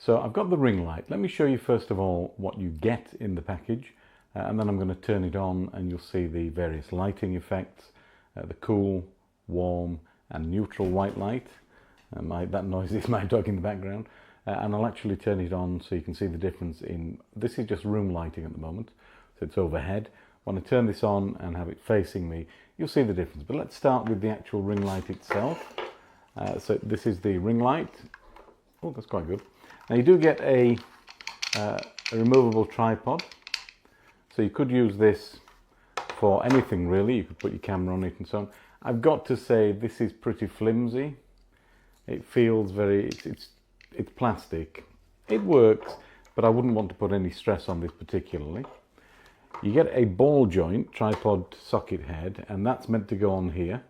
So I've got the ring light. Let me show you first of all what you get in the package, and then I'm going to turn it on and you'll see the various lighting effects, the cool, warm and neutral white light. That noise is my dog in the background. And I'll actually turn it on so you can see the difference in, this is just room lighting at the moment, so it's overhead. When I turn this on and have it facing me, you'll see the difference. But let's start with the actual ring light itself. So this is the ring light. Oh, that's quite good. Now you do get a removable tripod, so you could use this for anything really. You could put your camera on it and so on. I've got to say this is pretty flimsy. It feels very, it's plastic. It works, but I wouldn't want to put any stress on this particularly. You get a ball joint tripod socket head, and that's meant to go on here.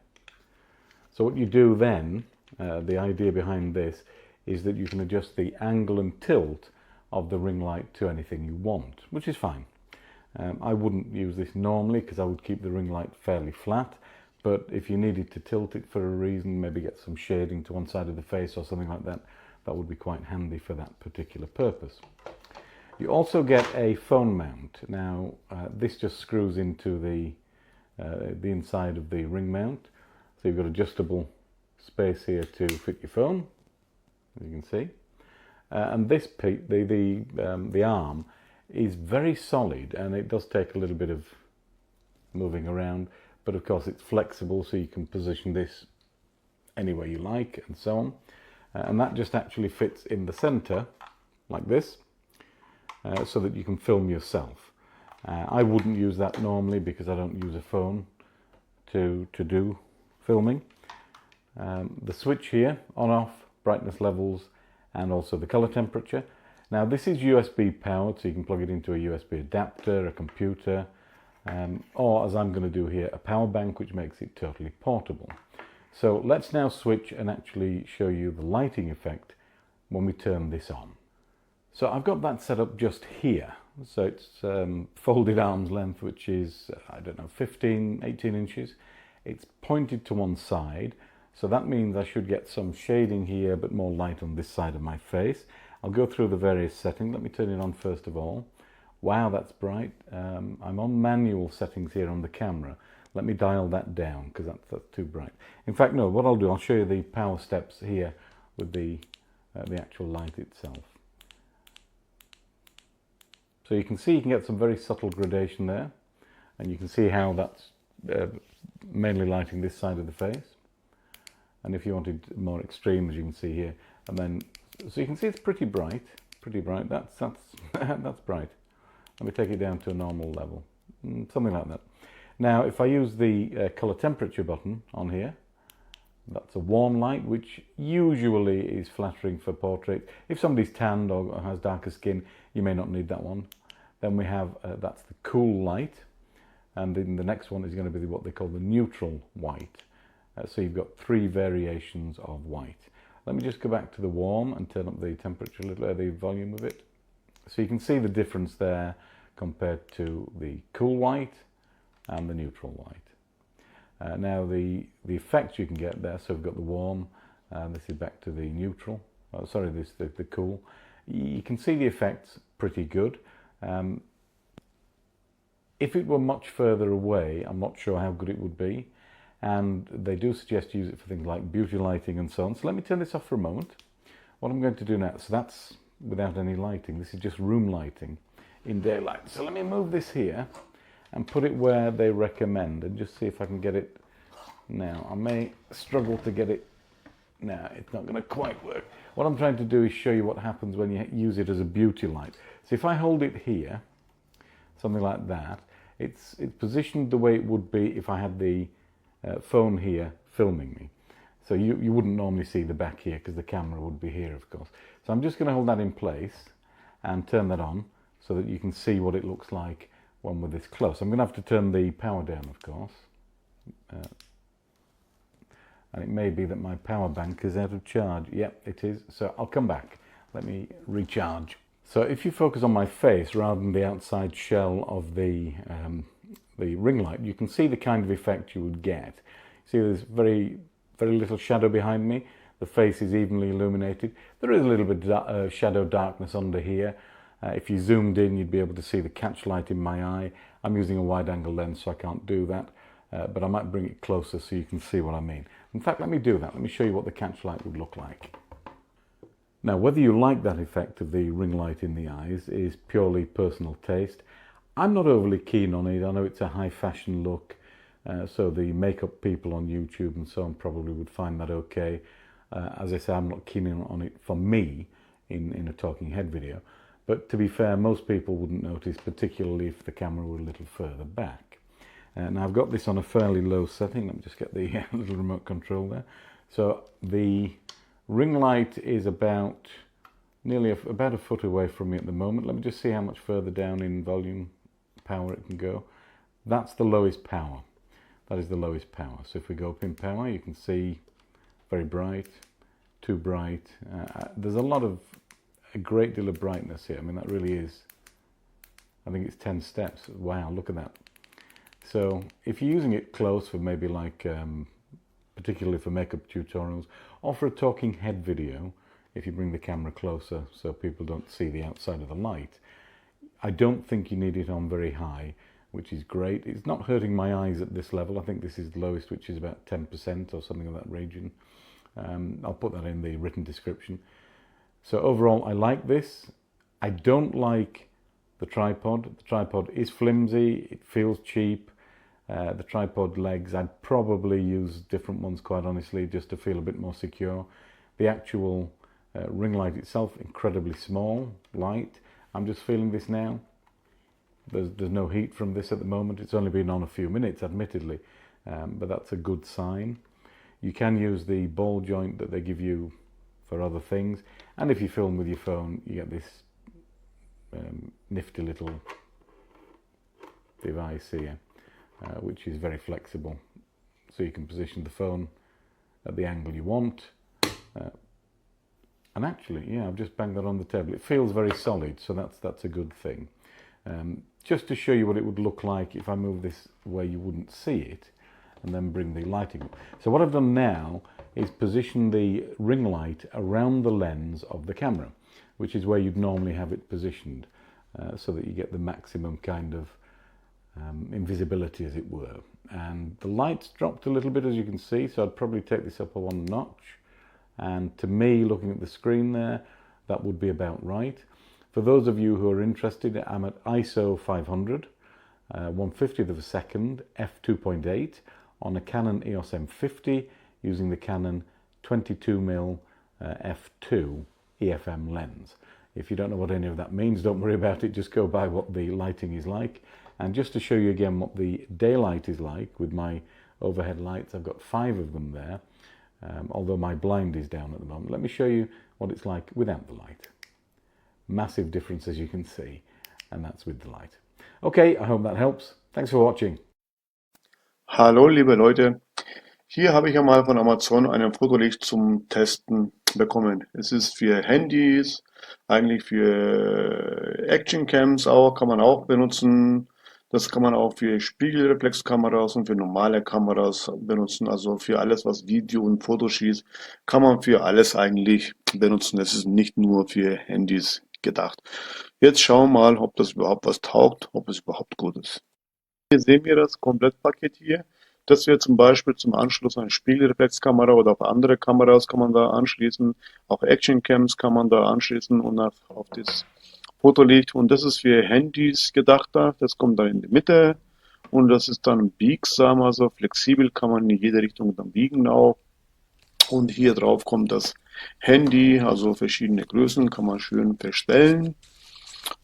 So what you do then, the idea behind this, is that you can adjust the angle and tilt of the ring light to anything you want, which is fine. I wouldn't use this normally because I would keep the ring light fairly flat, but if you needed to tilt it for a reason, maybe get some shading to one side of the face or something like that, that would be quite handy for that particular purpose. You also get a phone mount. Now this just screws into the inside of the ring mount, so you've got adjustable space here to fit your phone, as you can see, and this the arm is very solid, and it does take a little bit of moving around, but of course it's flexible, so you can position this anywhere you like and so on. And that just actually fits in the center like this, so that you can film yourself. I wouldn't use that normally because I don't use a phone to do filming. The switch here, on off, brightness levels, and also the color temperature. Now this is USB powered, so you can plug it into a USB adapter, a computer, or as I'm going to do here, a power bank, which makes it totally portable. So let's now switch and actually show you the lighting effect when we turn this on. So I've got that set up just here. So it's folded arm's length, which is, I don't know, 18 inches. It's pointed to one side. So that means I should get some shading here, but more light on this side of my face. I'll go through the various settings. Let me turn it on first of all. Wow, that's bright. I'm on manual settings here on the camera. Let me dial that down because that's too bright. In fact, no, what I'll do, I'll show you the power steps here with the actual light itself. So you can see you can get some very subtle gradation there, and you can see how that's mainly lighting this side of the face. And if you wanted more extreme, as you can see here, and then, so you can see it's pretty bright, that's that's bright. Let me take it down to a normal level, something like that. Now, if I use the color temperature button on here, that's a warm light, which usually is flattering for portrait. If somebody's tanned or has darker skin, you may not need that one. Then we have, that's the cool light. And then the next one is going to be what they call the neutral white. So you've got 3 variations of white. Let me just go back to the warm and turn up the temperature a little, the volume of it. So you can see the difference there compared to the cool white and the neutral white. Now the effects you can get there, so we've got the warm, this is back to the neutral, the cool. You can see the effects pretty good. If it were much further away, I'm not sure how good it would be, and they do suggest to use it for things like beauty lighting and so on. So let me turn this off for a moment. What I'm going to do now, so that's without any lighting, this is just room lighting in daylight. So let me move this here and put it where they recommend and just see if I can get it now. I may struggle to get it now, it's not going to quite work. What I'm trying to do is show you what happens when you use it as a beauty light. So if I hold it here, something like that, it's positioned the way it would be if I had the phone here filming me. So you wouldn't normally see the back here because the camera would be here, of course. So I'm just going to hold that in place and turn that on so that you can see what it looks like when we're this close. I'm going to have to turn the power down, of course. And it may be that my power bank is out of charge. Yep, it is. So I'll come back. Let me recharge. So if you focus on my face rather than the outside shell of the ring light, you can see the kind of effect you would get. See, there's very little shadow behind me. the face is evenly illuminated. There is a little bit of shadow darkness under here. If you zoomed in, you'd be able to see the catch light in my eye. I'm using a wide angle lens, so I can't do that, but I might bring it closer so you can see what I mean. In fact, let me do that. Let me show you what the catch light would look like. Now, whether you like that effect of the ring light in the eyes is purely personal taste. I'm not overly keen on it. I know it's a high fashion look, so the makeup people on YouTube and so on probably would find that okay. As I say, I'm not keen on it for me in a talking head video. But to be fair, most people wouldn't notice, particularly if the camera were a little further back. Now I've got this on a fairly low setting. Let me just get the little remote control there. So the ring light is about about a foot away from me at the moment. Let me just see how much further down in volume power it can go. That's the lowest power. That is the lowest power. So if we go up in power, you can see very bright, too bright. There's a great deal of brightness here. I mean, that really is, I think it's 10 steps. Wow, look at that. So if you're using it close for maybe like, particularly for makeup tutorials, or for a talking head video, if you bring the camera closer so people don't see the outside of the light, I don't think you need it on very high, which is great. It's not hurting my eyes at this level. I think this is the lowest, which is about 10% or something of that region. I'll put that in the written description. So overall, I like this. I don't like the tripod. The tripod is flimsy, it feels cheap. The tripod legs, I'd probably use different ones, quite honestly, just to feel a bit more secure. The actual ring light itself, incredibly small, light. I'm just feeling this now. There's no heat from this at the moment. It's only been on a few minutes, admittedly, but that's a good sign. You can use the ball joint that they give you for other things, and if you film with your phone, you get this nifty little device here, which is very flexible, so you can position the phone at the angle you want. And actually, yeah, I've just banged that on the table. It feels very solid, so that's a good thing. Just to show you what it would look like if I move this where you wouldn't see it, and then bring the lighting up. So what I've done now is position the ring light around the lens of the camera, which is where you'd normally have it positioned, so that you get the maximum kind of invisibility, as it were. And the light's dropped a little bit, as you can see, so I'd probably take this up a one notch. And to me, looking at the screen there, that would be about right. For those of you who are interested, I'm at ISO 500, 1/50th of a second, f2.8 on a Canon EOS M50 using the Canon 22mm f2 EFM lens. If you don't know what any of that means, don't worry about it, just go by what the lighting is like. And just to show you again what the daylight is like with my overhead lights, I've got 5 of them there, although my blind is down at the moment. Let me show you what it's like without the light. Massive difference, as you can see, and that's with the light. Okay, I hope that helps. Thanks for watching. Hallo liebe Leute, hier habe ich einmal von Amazon ein Fotolicht zum Testen bekommen. Es ist für Handys, eigentlich für Actioncams auch, kann man auch benutzen. Das kann man auch für Spiegelreflexkameras und für normale Kameras benutzen. Also für alles, was Video und Foto schießt, kann man für alles eigentlich benutzen. Es ist nicht nur für Handys gedacht. Jetzt schauen wir mal, ob das überhaupt was taugt, ob es überhaupt gut ist. Hier sehen wir das Komplettpaket hier. Das wird zum Beispiel zum Anschluss an Spiegelreflexkamera oder auf andere Kameras kann man da anschließen. Auch Actioncams kann man da anschließen und auf das Fotolicht. Und das ist für Handys gedacht da. Das kommt da in die Mitte und das ist dann biegsam, also flexibel, kann man in jede Richtung dann biegen auch. Und hier drauf kommt das Handy, also verschiedene Größen, kann man schön verstellen,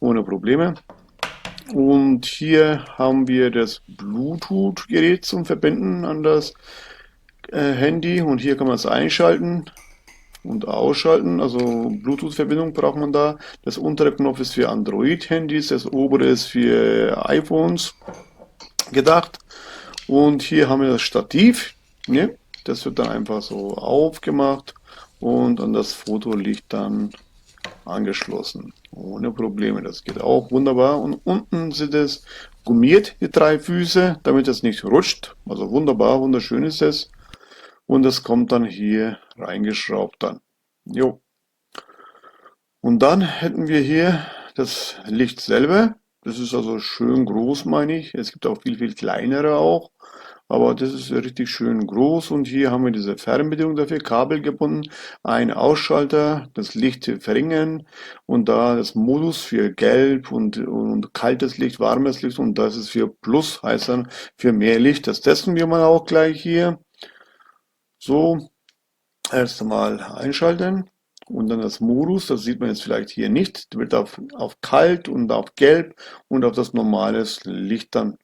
ohne Probleme. Und hier haben wir das Bluetooth-Gerät zum Verbinden an das Handy und hier kann man es einschalten und ausschalten, also Bluetooth-Verbindung braucht man da. Das untere Knopf ist für Android-Handys, das obere ist für iPhones gedacht. Und hier haben wir das Stativ, ne? Das wird dann einfach so aufgemacht und an das Fotolicht dann angeschlossen. Ohne Probleme, das geht auch wunderbar. Und unten sind es gummiert, die 3 Füße, damit es nicht rutscht. Also wunderbar, wunderschön ist es. und das kommt dann hier reingeschraubt dann. Jo. Und dann hätten wir hier das Licht selber. Das ist also schön groß, meine ich. Es gibt auch viel kleinere auch. Aber das ist richtig schön groß. Und hier haben wir diese Fernbedienung dafür, Kabel gebunden, ein Ausschalter, das Licht verringern und da das Modus für gelb und kaltes Licht, warmes Licht und das ist für Plus, heißt dann für mehr Licht. Das testen wir mal auch gleich hier. So, erst einmal einschalten. Und dann das Modus, das sieht man jetzt vielleicht hier nicht, wird auf kalt und auf gelb und auf das normales Licht dann.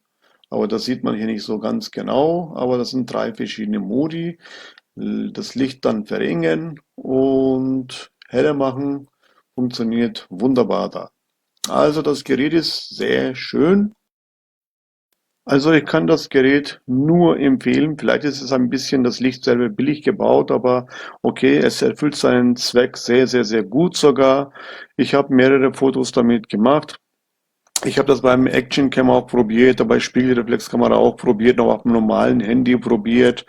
Aber das sieht man hier nicht so ganz genau, aber das sind 3 verschiedene Modi. Das Licht dann verringern und heller machen, funktioniert wunderbar da. Also das Gerät ist sehr schön. Also ich kann das Gerät nur empfehlen. Vielleicht ist es ein bisschen das Licht selber billig gebaut, aber okay, es erfüllt seinen Zweck sehr gut sogar. Ich habe mehrere Fotos damit gemacht. Ich habe das beim Actioncam auch probiert, bei Spiegelreflexkamera auch probiert, noch auf dem normalen Handy probiert.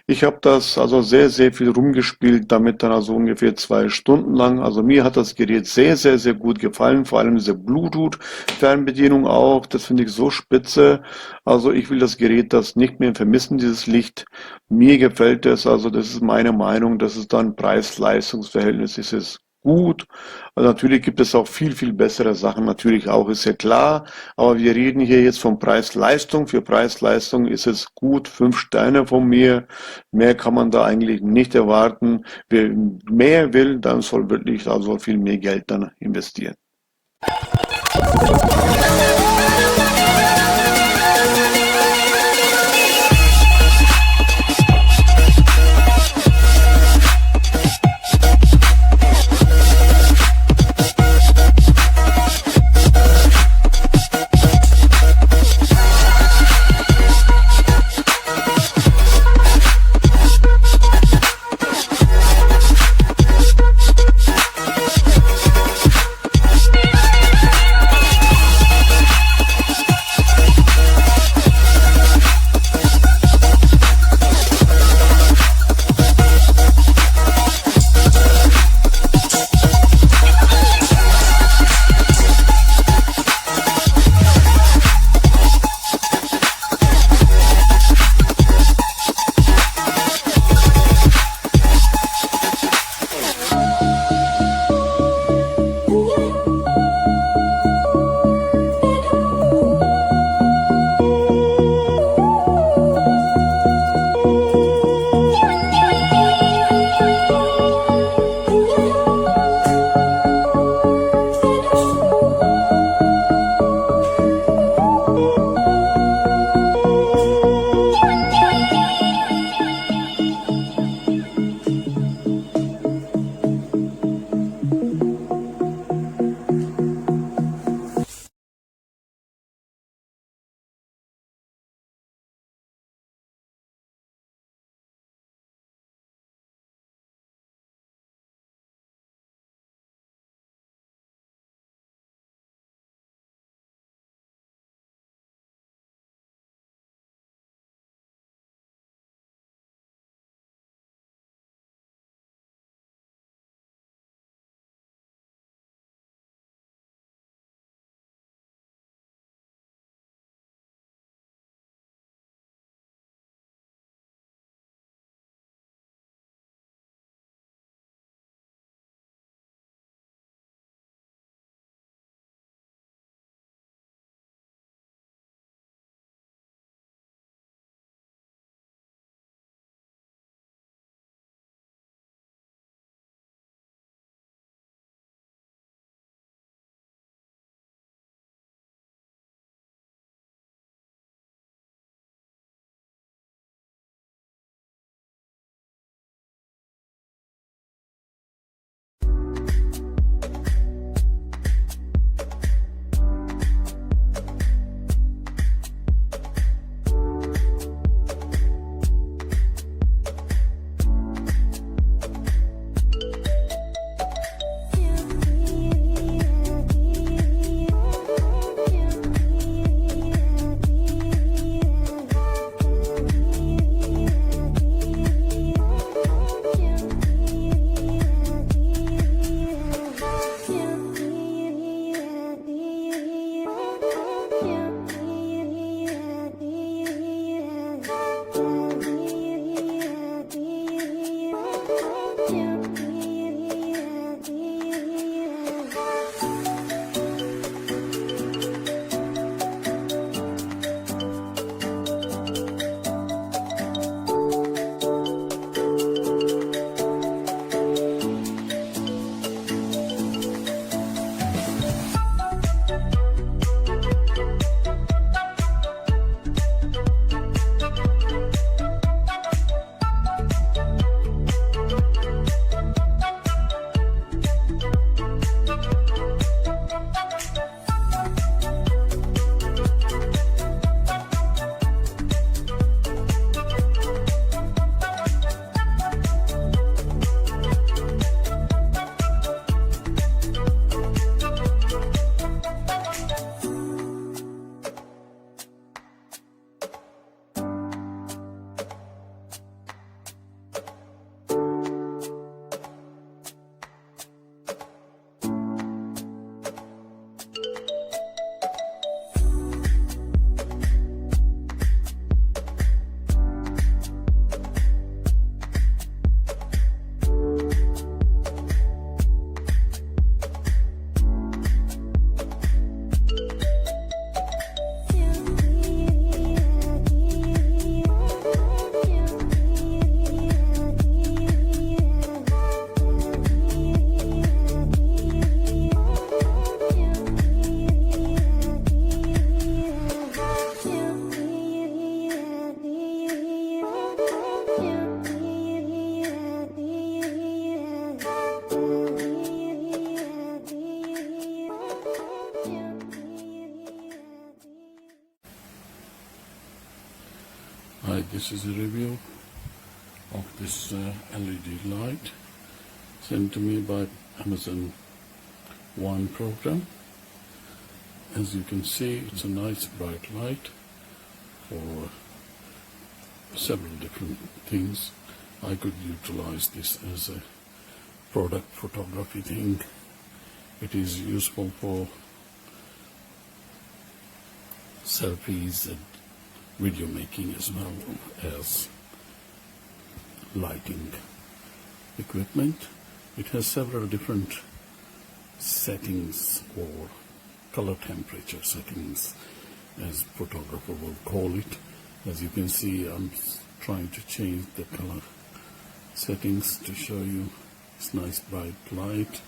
Ich habe das also sehr viel rumgespielt, damit dann also ungefähr 2 Stunden lang. Also mir hat das Gerät sehr gut gefallen, vor allem diese Bluetooth-Fernbedienung auch. Das finde ich so spitze. Also ich will das Gerät das nicht mehr vermissen, dieses Licht. Mir gefällt es, also das ist meine Meinung, das ist dann Preis-Leistungs-Verhältnis, ist es gut. Also natürlich gibt es auch viel bessere Sachen, natürlich auch, ist ja klar. Aber wir reden hier jetzt von Preis-Leistung. Für Preis-Leistung ist es gut, 5 Sterne von mir. Mehr kann man da eigentlich nicht erwarten. Wer mehr will, dann soll wirklich also viel mehr Geld dann investieren. Hi, this is a review of this LED light sent to me by Amazon One program. As you can see, it's a nice bright light for several different things. I could utilize this as a product photography thing. It is useful for selfies and video making as well as lighting equipment. It has several different settings or color temperature settings, as photographer will call it. As you can see, I'm trying to change the color settings to show you. It's nice bright light.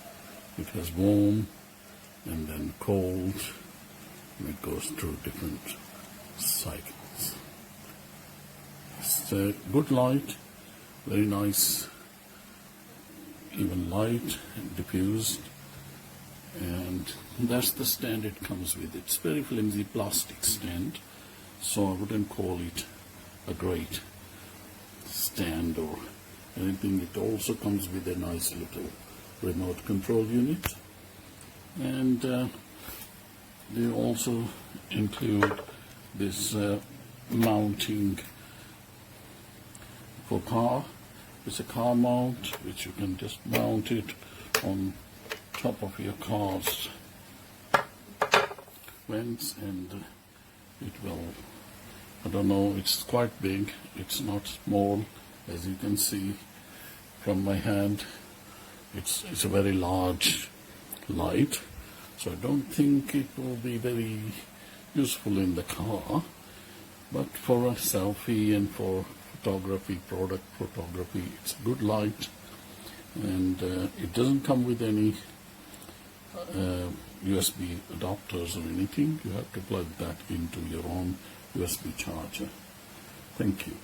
It has warm and then cold, and it goes through different cycles. It's a good light, very nice, even light, diffused, and that's the stand it comes with. It's very flimsy plastic stand, so I wouldn't call it a great stand or anything. It also comes with a nice little remote control unit, and they also include this mounting for car. It's a car mount which you can just mount it on top of your car's vents, and it will, I don't know, it's quite big, it's not small. As you can see from my hand, it's a very large light, so I don't think it will be very useful in the car, but for a selfie and for photography, product photography, it's a good light. And it doesn't come with any USB adapters or anything. You have to plug that into your own USB charger. Thank you.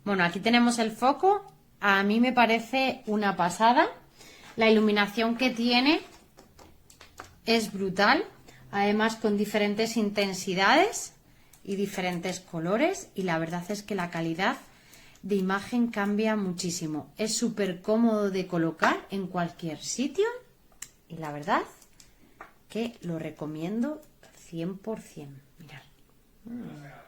Bueno, aquí tenemos el foco. A mí me parece una pasada. La iluminación que tiene es brutal. Además con diferentes intensidades y diferentes colores. Y la verdad es que la calidad de imagen cambia muchísimo. Es súper cómodo de colocar en cualquier sitio. Y la verdad que lo recomiendo 100%. Mirad.